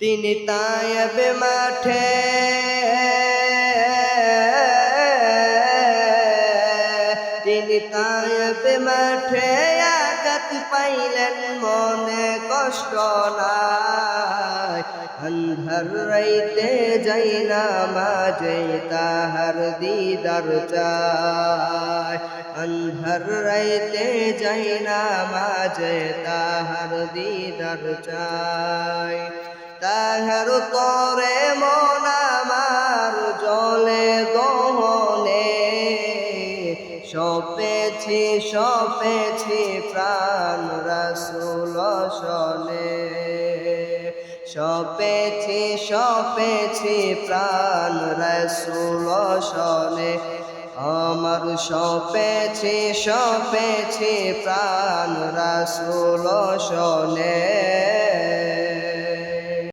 তিনি তায়েব মাঠে তিনি তায়েব মাঠে আঘাত পাইলেন মনে কষ্ট নাই अंधार राइते जाई नामाजे ताहार दीदार चाय अंधार राइते जाई नामाजे ताहार दीदार चाय ताहार तोरे मन आमार जले दहने सपेछि प्राण रसूल शने सपेछि प्राण रसूल शने আমার সপেছি প্রাণ রাসূল শনে